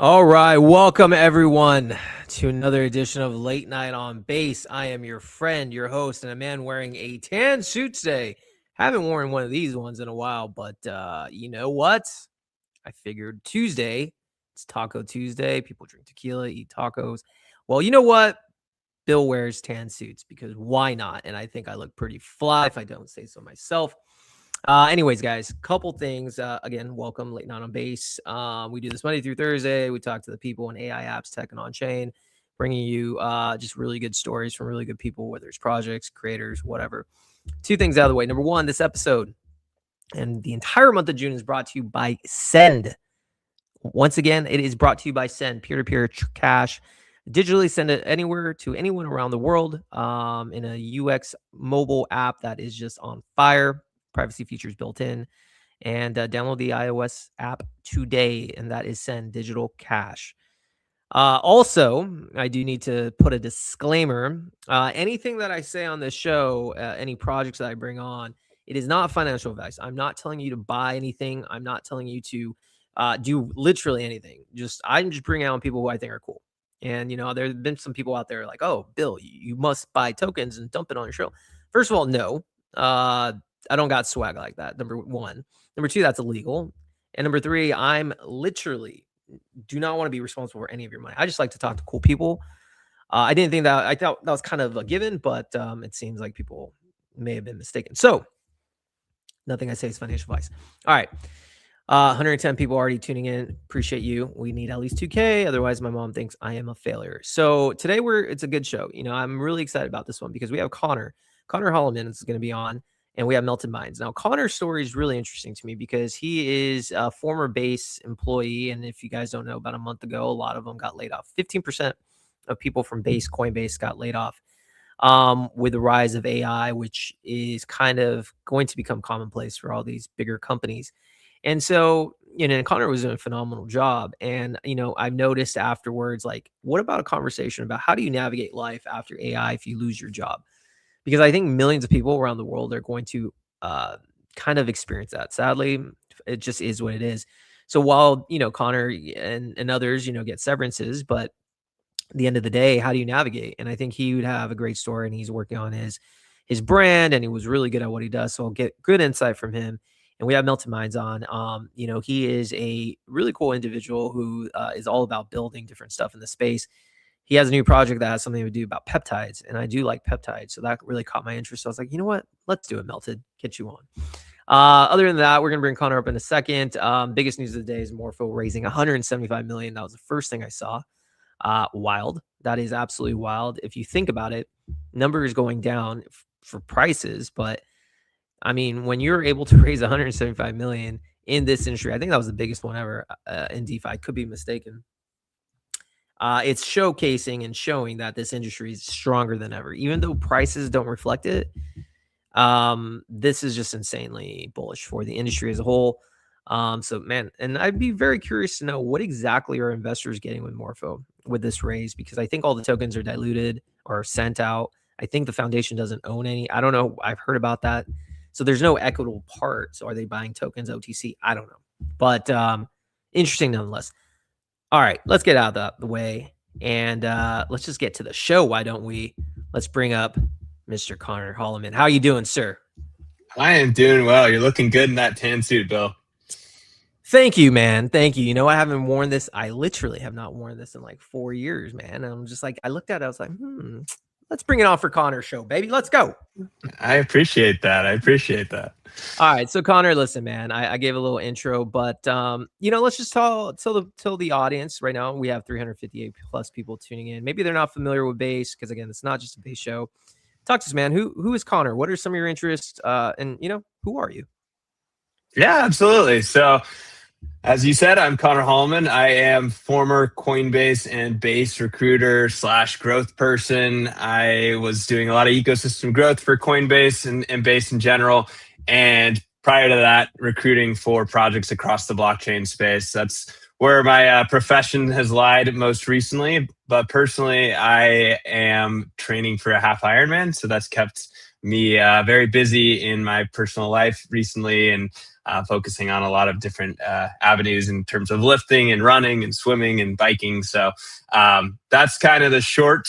All right, welcome everyone to another edition of Late Night on Base. I am your friend, your host, and a man wearing a tan suit today. Haven't worn one of these ones in a while, but you know what? I figured Tuesday, it's Taco Tuesday. People drink tequila, eat tacos. Well, you know what? Bill wears tan suits because why not? And I think I look pretty fly if I don't say so myself. Anyways, guys, couple things. Again, welcome Late Night on Base. We do this Monday through Thursday. We talk to the people in AI apps, tech, and on chain, bringing you just really good stories from really good people, whether it's projects, creators, whatever. Two things out of the way. Number one, this episode and the entire month of June is brought to you by Send. Once again, it is brought to you by Send, peer-to-peer cash. Digitally send it anywhere to anyone around the world in a UX mobile app that is just on fire. Privacy features built in, and download the iOS app today, and that is Send Digital Cash. Also, I do need to put a disclaimer. Anything that I say on this show, any projects that I bring on, it is not financial advice. I'm not telling you to buy anything. I'm not telling you to do literally anything. I'm just bringing on people who I think are cool. And, you know, there have been some people out there like, oh, Bill, you must buy tokens and dump it on your show. First of all, no. I don't got swag like that. Number one. Number two, that's illegal. And number three, I'm literally do not want to be responsible for any of your money. I just like to talk to cool people. I didn't think that. I thought that was kind of a given, but it seems like people may have been mistaken. So nothing I say is financial advice. All right. 110 people already tuning in. Appreciate you. We need at least 2K. Otherwise, my mom thinks I am a failure. So today it's a good show. You know, I'm really excited about this one because we have Connor Holliman is going to be on. And we have Melted Mindz. Now, Connor's story is really interesting to me because he is a former Base employee. And if you guys don't know, about a month ago, a lot of them got laid off. 15% of people from Base, Coinbase, got laid off with the rise of AI, which is kind of going to become commonplace for all these bigger companies. And so, you know, Connor was doing a phenomenal job. And, you know, I've noticed afterwards, like, what about a conversation about how do you navigate life after AI if you lose your job? Because I think millions of people around the world are going to kind of experience that. Sadly, it just is what it is. So while, you know, Connor and others, you know, get severances, but at the end of the day, how do you navigate? And I think he would have a great story, and he's working on his brand, and he was really good at what he does. So I'll get good insight from him. And we have Melted Mindz on. You know, he is a really cool individual who is all about building different stuff in the space. He has a new project that has something to do about peptides, and I do like peptides, so that really caught my interest. So I was like, you know what? Let's do it, Melted. Get you on. Other than that, we're going to bring Connor up in a second. Biggest news of the day is Morpho raising $175 million. That was the first thing I saw. Wild. That is absolutely wild. If you think about it, numbers going down for prices, but I mean, when you're able to raise $175 million in this industry, I think that was the biggest one ever in DeFi. I could be mistaken. It's showcasing and showing that this industry is stronger than ever, even though prices don't reflect it. This is just insanely bullish for the industry as a whole. So man, and I'd be very curious to know what exactly are investors getting with Morpho with this raise, because I think all the tokens are diluted or sent out. I think the foundation doesn't own any. I don't know. I've heard about that. So there's no equitable part. So are they buying tokens OTC? I don't know, but interesting nonetheless. All right, let's get out of the way, and let's just get to the show. Why don't we? Let's bring up Mr. Connor Holliman. How are you doing, sir? I am doing well. You're looking good in that tan suit, Bill. Thank you, man. Thank you. You know, I haven't worn this. I literally have not worn this in like 4 years, man. And I'm just like, I looked at it. I was like, let's bring it on for Connor's show, baby. Let's go. I appreciate that. All right, so Connor, listen, man, I gave a little intro, but you know, let's just tell the audience right now. We have 358 plus people tuning in. Maybe they're not familiar with Base because again, it's not just a Base show. Talk to us, man. Who is Connor? What are some of your interests? And you know, who are you? Yeah, absolutely. So, as you said, I'm Connor Holliman. I am former Coinbase and Base recruiter / growth person. I was doing a lot of ecosystem growth for Coinbase and Base in general. And prior to that, recruiting for projects across the blockchain space. That's where my profession has lied most recently. But personally, I am training for a half Ironman. So that's kept me very busy in my personal life recently, and focusing on a lot of different avenues in terms of lifting and running and swimming and biking. So that's kind of the short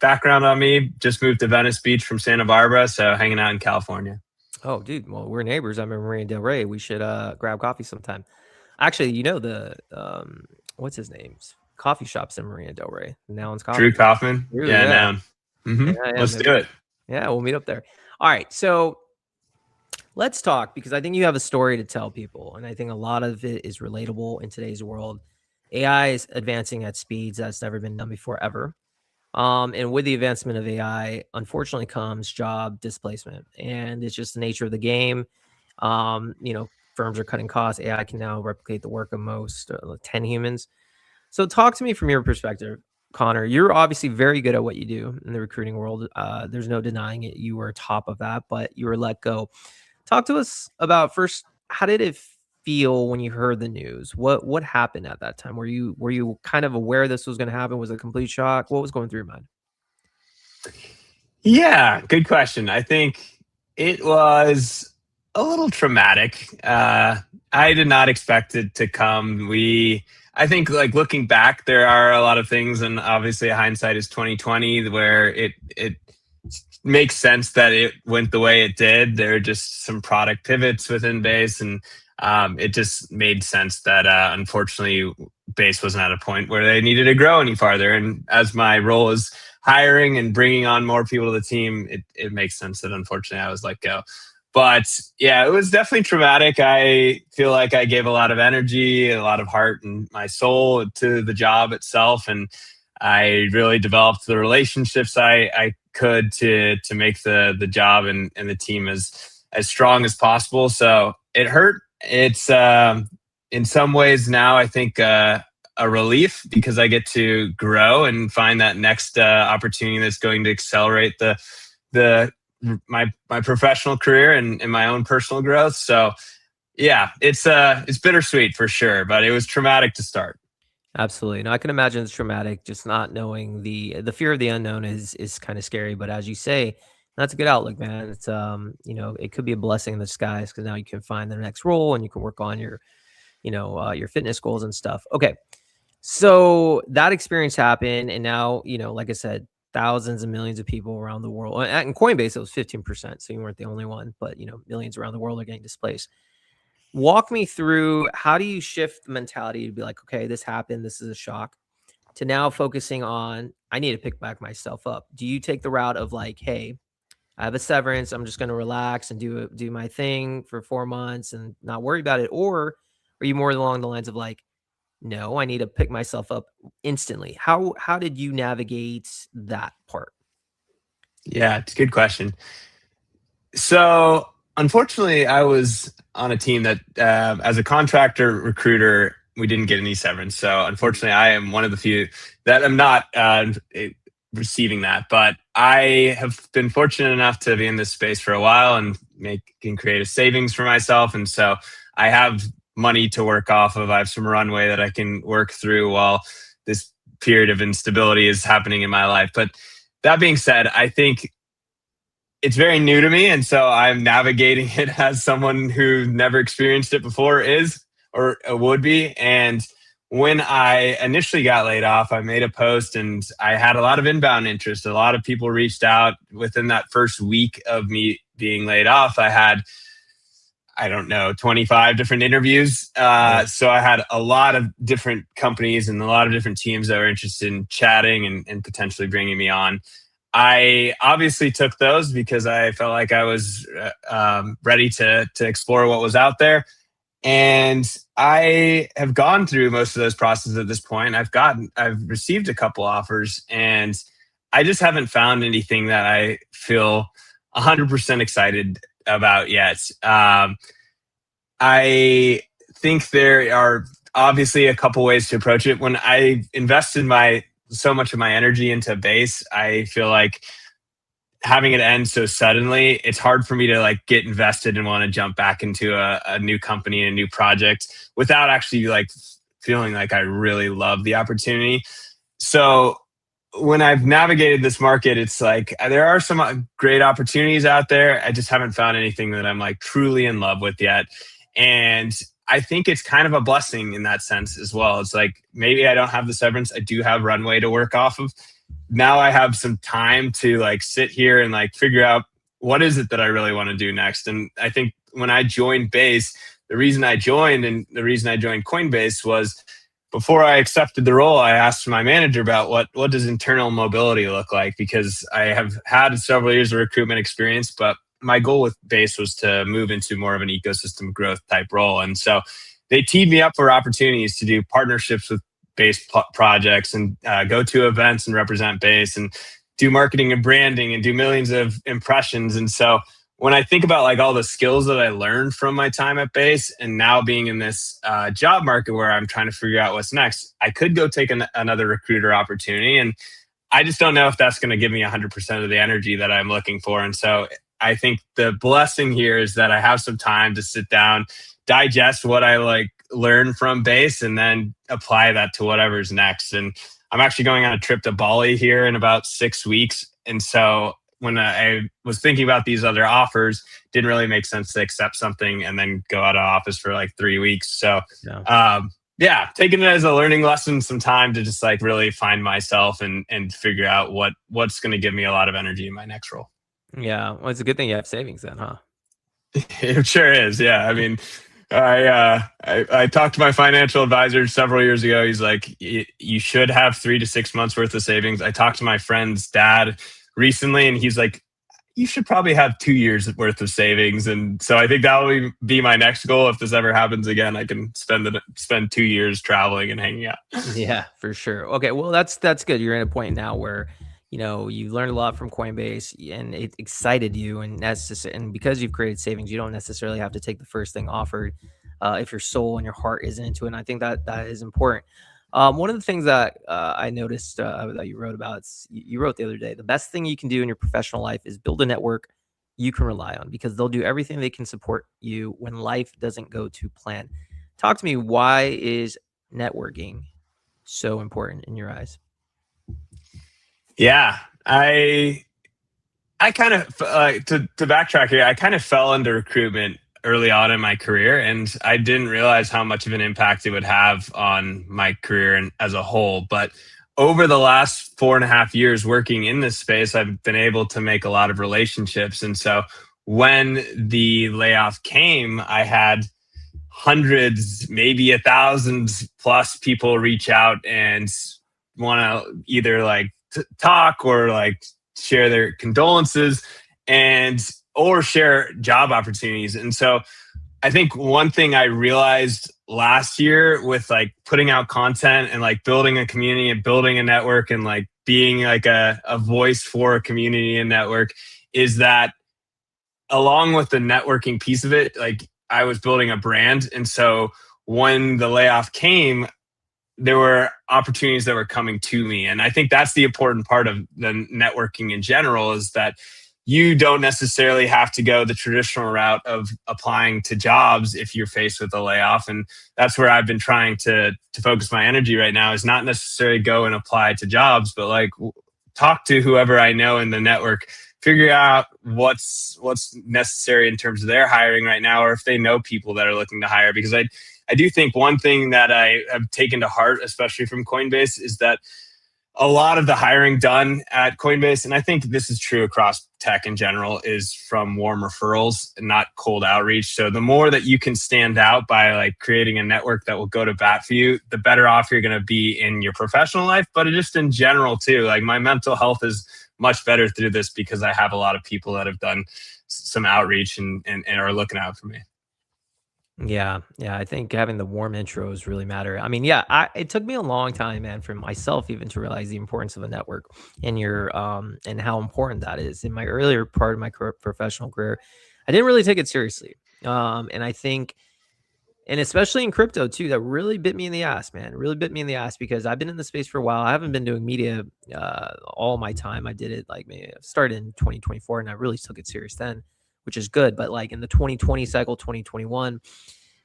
background on me. Just moved to Venice Beach from Santa Barbara, so hanging out in California. Oh, dude. Well, we're neighbors. I'm in Marina Del Rey. We should grab coffee sometime. Actually, the what's his name's coffee shops in Marina Del Rey. Noun's Drew Coffee. Kaufman. Drew, Yeah, yeah. Noun. Yeah, Let's maybe. do it. Yeah, we'll meet up there. All right. So let's talk, because I think you have a story to tell people, and I think a lot of it is relatable in today's world. AI is advancing at speeds that's never been done before, ever. And with the advancement of AI, unfortunately, comes job displacement, and it's just the nature of the game. Firms are cutting costs. AI can now replicate the work of most 10 humans. So, talk to me from your perspective, Connor. You're obviously very good at what you do in the recruiting world. There's no denying it. You were top of that, but you were let go. Talk to us about first. How did it feel when you heard the news? What happened at that time? Were you kind of aware this was going to happen? Was it a complete shock? What was going through your mind? Yeah, good question. I think it was a little traumatic. I did not expect it to come. I think, like, looking back, there are a lot of things, and obviously hindsight is 2020, where it makes sense that it went the way it did. There are just some product pivots within Base, and it just made sense that unfortunately Base wasn't at a point where they needed to grow any farther. And as my role is hiring and bringing on more people to the team, it makes sense that unfortunately I was let go. But yeah, it was definitely traumatic. I feel like I gave a lot of energy, a lot of heart and my soul to the job itself. And I really developed the relationships I could to make the job and the team as strong as possible. So it hurt. It's in some ways now, I think, a relief, because I get to grow and find that next opportunity that's going to accelerate my professional career and my own personal growth. So yeah, it's bittersweet for sure, but it was traumatic to start. Absolutely. No, I can imagine it's traumatic. Just not knowing the fear of the unknown is kind of scary. But as you say, that's a good outlook, man. It's it could be a blessing in disguise, because now you can find the next role and you can work on your fitness goals and stuff. Okay. So that experience happened, and now, like I said, thousands and millions of people around the world. In Coinbase, it was 15%, so you weren't the only one, but millions around the world are getting displaced. Walk me through, how do you shift the mentality to be like, okay, this happened, this is a shock, to now focusing on, I need to pick back myself up. Do you take the route of like, hey, I have a severance, I'm just going to relax and do my thing for 4 months and not worry about it? Or are you more along the lines of like, no, I need to pick myself up instantly? How did you navigate that part? Yeah, it's a good question. So unfortunately, I was on a team that, as a contractor recruiter, we didn't get any severance. So unfortunately, I am one of the few that I'm not receiving that. But I have been fortunate enough to be in this space for a while and making creative savings for myself. And so I have money to work off of. I have some runway that I can work through while this period of instability is happening in my life. But that being said, I think it's very new to me, and so I'm navigating it as someone who never experienced it before is, or would be. And when I initially got laid off, I made a post and I had a lot of inbound interest. A lot of people reached out within that first week of me being laid off. I had, I don't know, 25 different interviews. So I had a lot of different companies and a lot of different teams that were interested in chatting and potentially bringing me on. I obviously took those because I felt like I was ready to explore what was out there. And I have gone through most of those processes at this point. I've received a couple offers, and I just haven't found anything that I feel 100% excited about yet. I think there are obviously a couple ways to approach it. When I invested so much of my energy into Base, I feel like having it end so suddenly, it's hard for me to like get invested and want to jump back into a new company and a new project without actually like feeling like I really love the opportunity. So when I've navigated this market, it's like there are some great opportunities out there. I just haven't found anything that I'm like truly in love with yet. And I think it's kind of a blessing in that sense as well. It's like maybe I don't have the severance, I do have runway to work off of. Now I have some time to like sit here and like figure out what is it that I really want to do next. And I think when I joined Base, the reason I joined Coinbase was before I accepted the role, I asked my manager about what does internal mobility look like, because I have had several years of recruitment experience, but my goal with Base was to move into more of an ecosystem growth type role. And so they teed me up for opportunities to do partnerships with Base projects and go to events and represent Base and do marketing and branding and do millions of impressions. And so when I think about like all the skills that I learned from my time at Base and now being in this job market where I'm trying to figure out what's next, I could go take another recruiter opportunity. And I just don't know if that's going to give me 100% of the energy that I'm looking for. And so I think the blessing here is that I have some time to sit down, digest what I like learn from Base, and then apply that to whatever's next. And I'm actually going on a trip to Bali here in about 6 weeks. And so when I was thinking about these other offers, didn't really make sense to accept something and then go out of office for like 3 weeks. So taking it as a learning lesson, some time to just like really find myself and figure out what's going to give me a lot of energy in my next role. Yeah. Well, it's a good thing you have savings then, huh? It sure is. Yeah. I mean, I talked to my financial advisor several years ago. He's like, you should have 3 to 6 months worth of savings. I talked to my friend's dad recently, and he's like, you should probably have 2 years worth of savings. And so I think that will be my next goal. If this ever happens again, I can spend 2 years traveling and hanging out. Yeah, for sure. Okay, well, that's good. You're at a point now where you learned a lot from Coinbase and it excited you, and and because you've created savings, you don't necessarily have to take the first thing offered if your soul and your heart isn't into it. And I think that is important. One of the things that I noticed that you wrote about, you wrote the other day, the best thing you can do in your professional life is build a network you can rely on, because they'll do everything they can support you when life doesn't go to plan. Talk to me. Why is networking so important in your eyes? Yeah, I kind of to backtrack here. I kind of fell into recruitment early on in my career, and I didn't realize how much of an impact it would have on my career and as a whole. But over the last 4.5 years working in this space, I've been able to make a lot of relationships. And so when the layoff came, I had hundreds, maybe 1,000 plus people reach out and want to either like talk or like share their condolences or share job opportunities. And so I think one thing I realized last year with like putting out content and like building a community and building a network and like being like a voice for a community and network is that along with the networking piece of it, like I was building a brand. And so when the layoff came, there were opportunities that were coming to me. And I think that's the important part of the networking in general, is that you don't necessarily have to go the traditional route of applying to jobs if you're faced with a layoff. And that's where I've been trying to focus my energy right now, is not necessarily go and apply to jobs, but like talk to whoever I know in the network, figure out what's necessary in terms of their hiring right now, or if they know people that are looking to hire. Because I do think one thing that I have taken to heart, especially from Coinbase, is that a lot of the hiring done at Coinbase, and I think this is true across tech in general, is from warm referrals and not cold outreach. So the more that you can stand out by like creating a network that will go to bat for you, the better off you're going to be in your professional life, but just in general too. Like my mental health is much better through this because I have a lot of people that have done some outreach and are looking out for me. Yeah. I think having the warm intros really matter. I mean, it took me a long time, man, for myself even to realize the importance of a network and and how important that is. In my earlier part of my professional career, I didn't really take it seriously. And I think, and especially in crypto too, that really bit me in the ass, man. It really bit me in the ass because I've been in the space for a while. I haven't been doing media all my time. I did it I started in 2024 and I really took it serious then, which is good. But like in the 2020 cycle, 2021,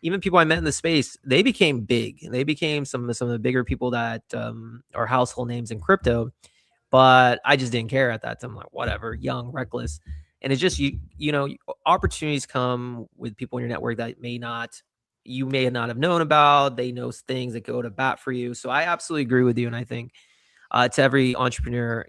even people I met in the space, they became big. They became some of the bigger people that are household names in crypto but I just didn't care at that time. I'm like, whatever, young, reckless. And it's just, opportunities come with people in your network that you may not have known about. They know things that go to bat for you. So I absolutely agree with you. And I think to every entrepreneur,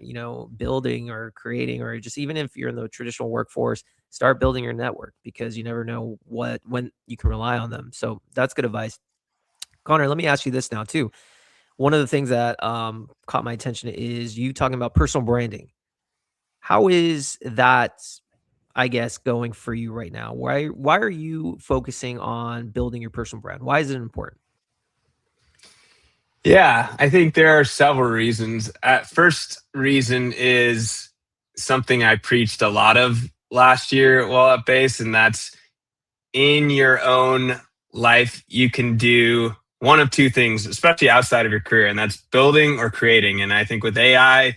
building or creating, or just even if you're in the traditional workforce, start building your network, because you never know when you can rely on them. So that's good advice. Connor, let me ask you this now too. One of the things that caught my attention is you talking about personal branding. How is that, I guess, going for you right now? Why are you focusing on building your personal brand? Why is it important? Yeah, I think there are several reasons. First reason is something I preached a lot of last year while at base, and that's in your own life, you can do one of two things, especially outside of your career, and that's building or creating. And I think with AI,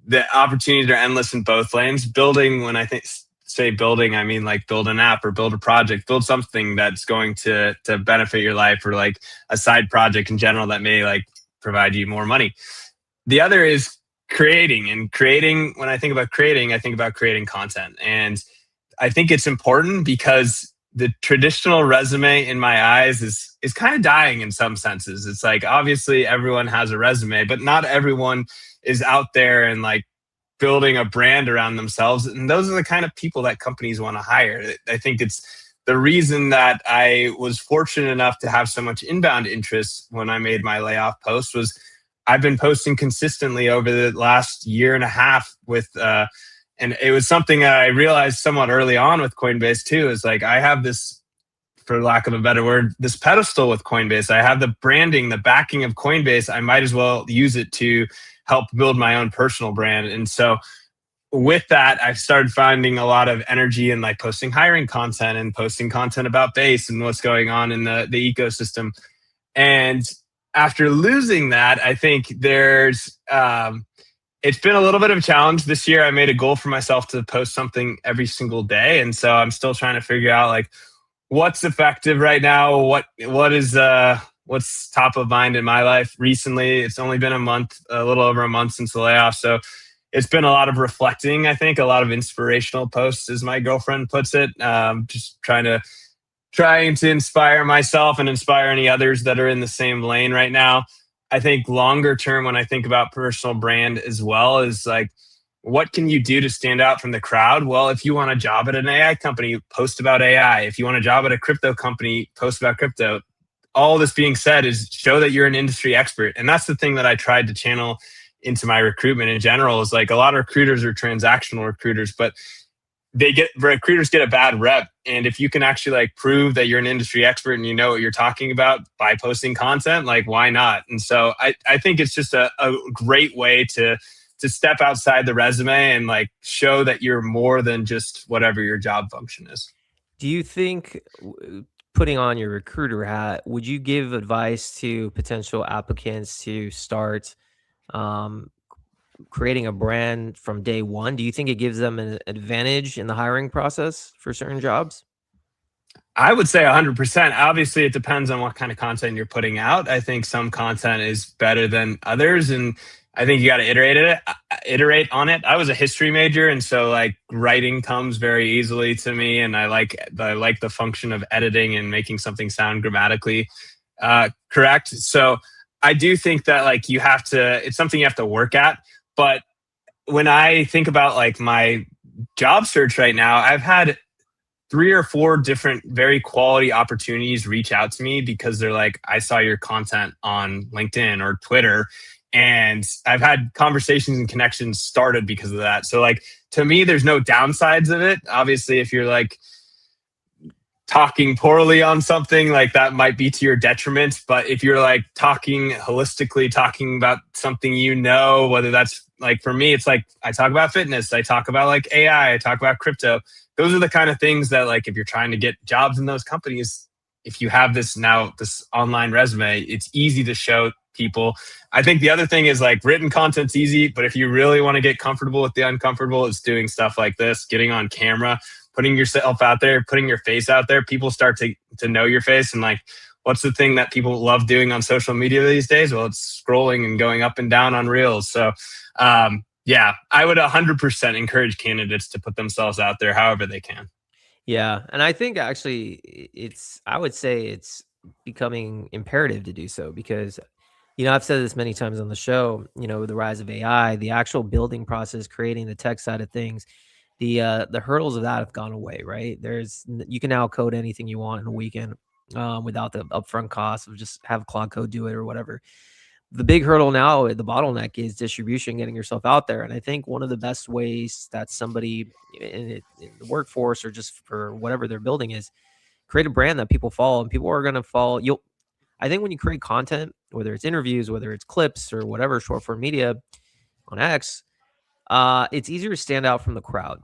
the opportunities are endless in both lanes. Building, when I think say building, I mean like build an app or build a project, build something that's going to benefit your life, or like a side project in general that may like provide you more money. The other is creating, and creating, when I think about creating, I think about creating content. And I think it's important because the traditional resume in my eyes is kind of dying in some senses. It's like, obviously everyone has a resume, but not everyone is out there and like building a brand around themselves. And those are the kind of people that companies want to hire. I think it's the reason that I was fortunate enough to have so much inbound interest when I made my layoff post was I've been posting consistently over the last year and a half with, and it was something that I realized somewhat early on with Coinbase too, is like, I have this, for lack of a better word, this pedestal with Coinbase. I have the branding, the backing of Coinbase. I might as well use it to help build my own personal brand. And so with that, I've started finding a lot of energy in like posting hiring content and posting content about Base and what's going on in the ecosystem. And after losing that, I think there's, it's been a little bit of a challenge this year. I made a goal for myself to post something every single day. And so I'm still trying to figure out like what's effective right now. What's top of mind in my life recently. It's only been a little over a month since the layoff. So it's been a lot of reflecting, I think, a lot of inspirational posts, as my girlfriend puts it. Just trying to inspire myself and inspire any others that are in the same lane right now. I think longer term, when I think about personal brand as well, is like, what can you do to stand out from the crowd? Well, if you want a job at an AI company, post about AI. If you want a job at a crypto company, post about crypto. All this being said is show that you're an industry expert. And that's the thing that I tried to channel into my recruitment in general, is like, a lot of recruiters are transactional recruiters, but recruiters get a bad rep. And if you can actually like prove that you're an industry expert and you know what you're talking about by posting content, like, why not? And so I think it's just a great way to step outside the resume and like show that you're more than just whatever your job function is. Do you think, putting on your recruiter hat, would you give advice to potential applicants to start creating a brand from day one? Do you think it gives them an advantage in the hiring process for certain jobs? I would say 100%. Obviously, it depends on what kind of content you're putting out. I think some content is better than others, and I think you got to iterate on it. I was a history major, and so like writing comes very easily to me, and I like the function of editing and making something sound grammatically correct. So I do think that like it's something you have to work at. But when I think about like my job search right now, I've had 3 or 4 different very quality opportunities reach out to me because they're like, I saw your content on LinkedIn or Twitter. And I've had conversations and connections started because of that. So like, to me, there's no downsides of it. Obviously, if you're like talking poorly on something, like that might be to your detriment. But if you're like talking holistically, talking about something, whether that's like, for me, it's like, I talk about fitness, I talk about like AI, I talk about crypto. Those are the kind of things that like, if you're trying to get jobs in those companies, if you have this online resume, it's easy to show people. I think the other thing is like, written content's easy, but if you really want to get comfortable with the uncomfortable, it's doing stuff like this, getting on camera, putting yourself out there, putting your face out there. People start to know your face. And like, what's the thing that people love doing on social media these days? Well, it's scrolling and going up and down on reels. So Yeah, I would 100% encourage candidates to put themselves out there however they can. Yeah, and I think actually I would say it's becoming imperative to do so because I've said this many times on the show, with the rise of AI, the actual building process, creating the tech side of things, the hurdles of that have gone away, right? You can now code anything you want in a weekend without the upfront cost of just have Claude Code do it or whatever. The big hurdle now, the bottleneck is distribution, getting yourself out there. And I think one of the best ways that somebody in the workforce or just for whatever they're building is create a brand that people follow, and people are going to follow. I think when you create content, whether it's interviews, whether it's clips or whatever, short form media on X, it's easier to stand out from the crowd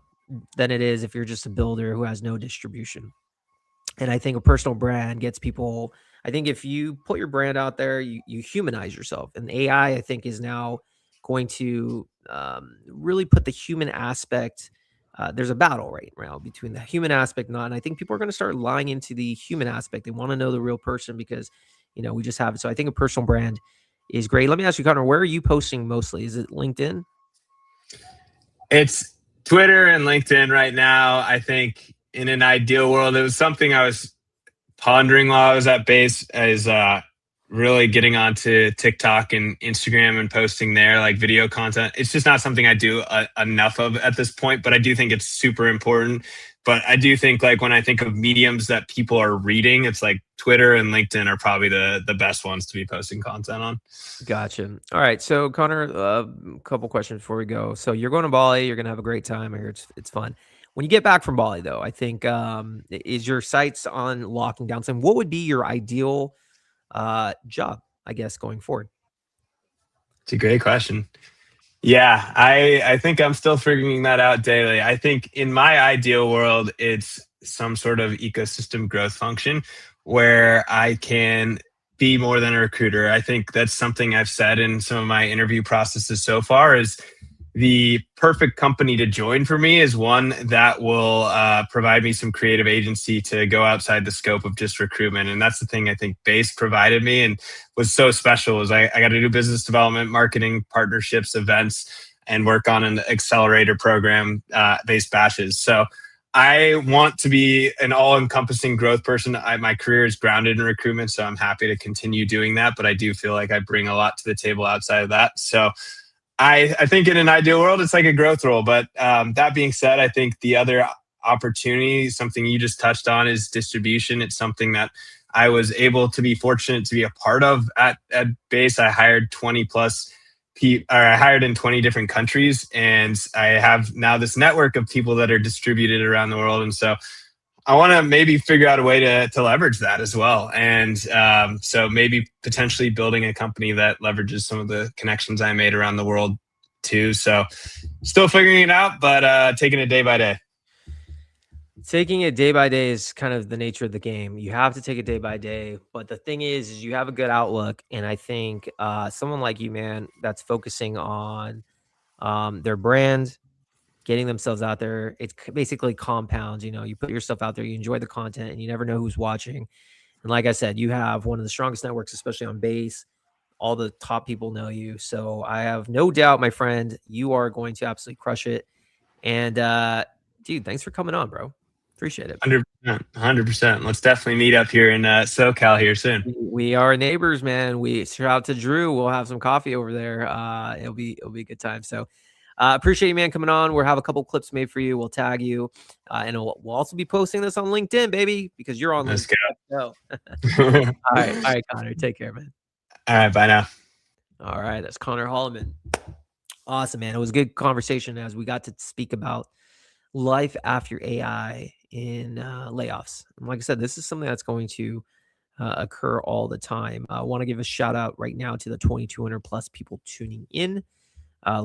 than it is if you're just a builder who has no distribution. And I think a personal brand gets people. I think if you put your brand out there, you humanize yourself. And AI, I think, is now going to really put the human aspect. There's a battle right now between the human aspect and not. And I think people are going to start lying into the human aspect. They want to know the real person because, we just have it. So I think a personal brand is great. Let me ask you, Connor, where are you posting mostly? Is it LinkedIn? It's Twitter and LinkedIn right now. I think in an ideal world, it was something I was pondering while I was at base, is really getting onto TikTok and Instagram and posting there, like video content. It's just not something I do enough of at this point, but I do think it's super important. But I do think, like, when I think of mediums that people are reading, it's like Twitter and LinkedIn are probably the best ones to be posting content on. Gotcha. All right. So, Connor, a couple questions before we go. So, you're going to Bali. You're going to have a great time. I hear it's fun. When you get back from Bali, though, I think is your sights on locking down some. What would be your ideal job, I guess, going forward? It's a great question. Yeah, I think I'm still figuring that out daily. I think in my ideal world, it's some sort of ecosystem growth function where I can be more than a recruiter. I think that's something I've said in some of my interview processes so far, is the perfect company to join for me is one that will provide me some creative agency to go outside the scope of just recruitment. And that's the thing I think Base provided me and was so special, is I got to do business development, marketing, partnerships, events, and work on an accelerator program, Base Bashes. So I want to be an all-encompassing growth person. My career is grounded in recruitment, so I'm happy to continue doing that. But I do feel like I bring a lot to the table outside of that. So I think in an ideal world, it's like a growth role. But that being said, I think the other opportunity, something you just touched on, is distribution. It's something that I was able to be fortunate to be a part of at Base. I hired 20 plus people, or I hired in 20 different countries, and I have now this network of people that are distributed around the world. And so I want to maybe figure out a way to leverage that as well. And so maybe potentially building a company that leverages some of the connections I made around the world too. So still figuring it out, but taking it day by day. Taking it day by day is kind of the nature of the game. You have to take it day by day. But the thing is you have a good outlook. And I think someone like you, man, that's focusing on their brand, getting themselves out there, it's basically compounds. You put yourself out there, you enjoy the content, and you never know who's watching. And like I said, you have one of the strongest networks, especially on Base. All the top people know you. So I have no doubt, my friend, you are going to absolutely crush it. And dude, thanks for coming on, bro. Appreciate it. 100%. Let's definitely meet up here in SoCal here soon. We are neighbors, man. Shout out to Drew. We'll have some coffee over there. It'll be a good time. So appreciate you, man, coming on. We'll have a couple clips made for you. We'll tag you. And we'll also be posting this on LinkedIn, baby, because you're on Let's LinkedIn. go. All right, Connor. Take care, man. All right, bye now. All right, that's Connor Holliman. Awesome, man. It was a good conversation as we got to speak about life after AI in layoffs. And like I said, this is something that's going to occur all the time. I want to give a shout out right now to the 2,200 plus people tuning in.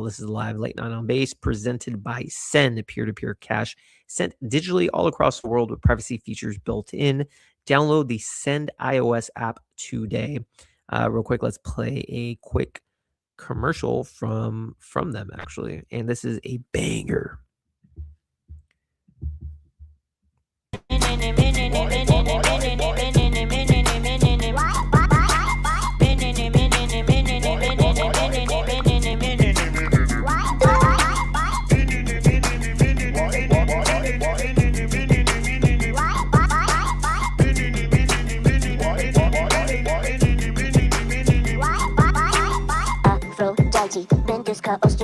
This is live Late Night on Base, presented by Send, peer-to-peer cash sent digitally all across the world with privacy features built in. Download the Send iOS app today. Real quick, let's play a quick commercial from them, actually. And this is a banger.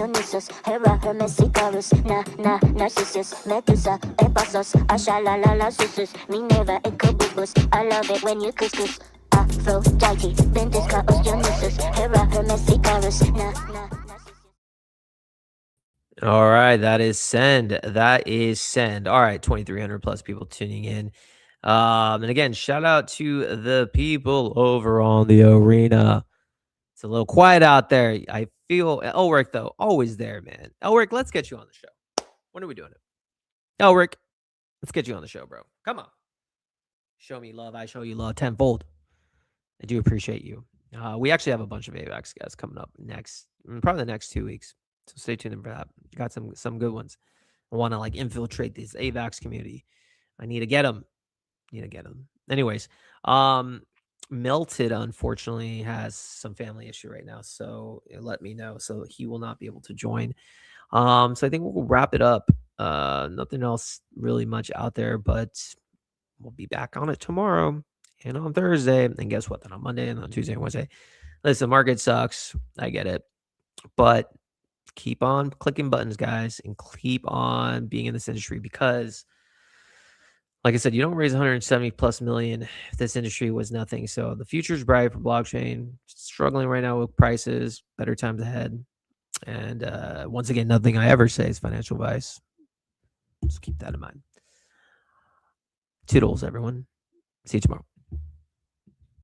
Dionysus, Hera, Hermes, Icarus, Narcissus, Medusa, Ephasos, Ashalala, Sisus, Minerva, Incubus. I love it when you couscous. Aphrodite, Ventus, Chaos, Dionysus, Hera, Hermes, Icarus, Narcissus. All right, that is send. That is send. All right, 2,300 plus people tuning in. And again, shout out to the people over on the arena. It's a little quiet out there. I feel Elric though, always there, man. Elric, let's get you on the show. When are we doing it? Elric, let's get you on the show, bro. Come on. Show me love. I show you love tenfold. I do appreciate you. We actually have a bunch of AVAX guys coming up next, probably the next 2 weeks. So stay tuned for that. Got some good ones. I want to like infiltrate this AVAX community. I need to get them. Anyways, Melted unfortunately has some family issue right now, so let me know. So he will not be able to join. So I think we'll wrap it up. Nothing else really much out there, but we'll be back on it tomorrow and on Thursday. And guess what? Then on Monday and on Tuesday and Wednesday. Listen, the market sucks. I get it. But keep on clicking buttons, guys, and keep on being in this industry because, like I said, you don't raise 170 plus million if this industry was nothing. So the future is bright for blockchain. Struggling right now with prices, better times ahead. And once again, nothing I ever say is financial advice. Just keep that in mind. Toodles, everyone. See you tomorrow.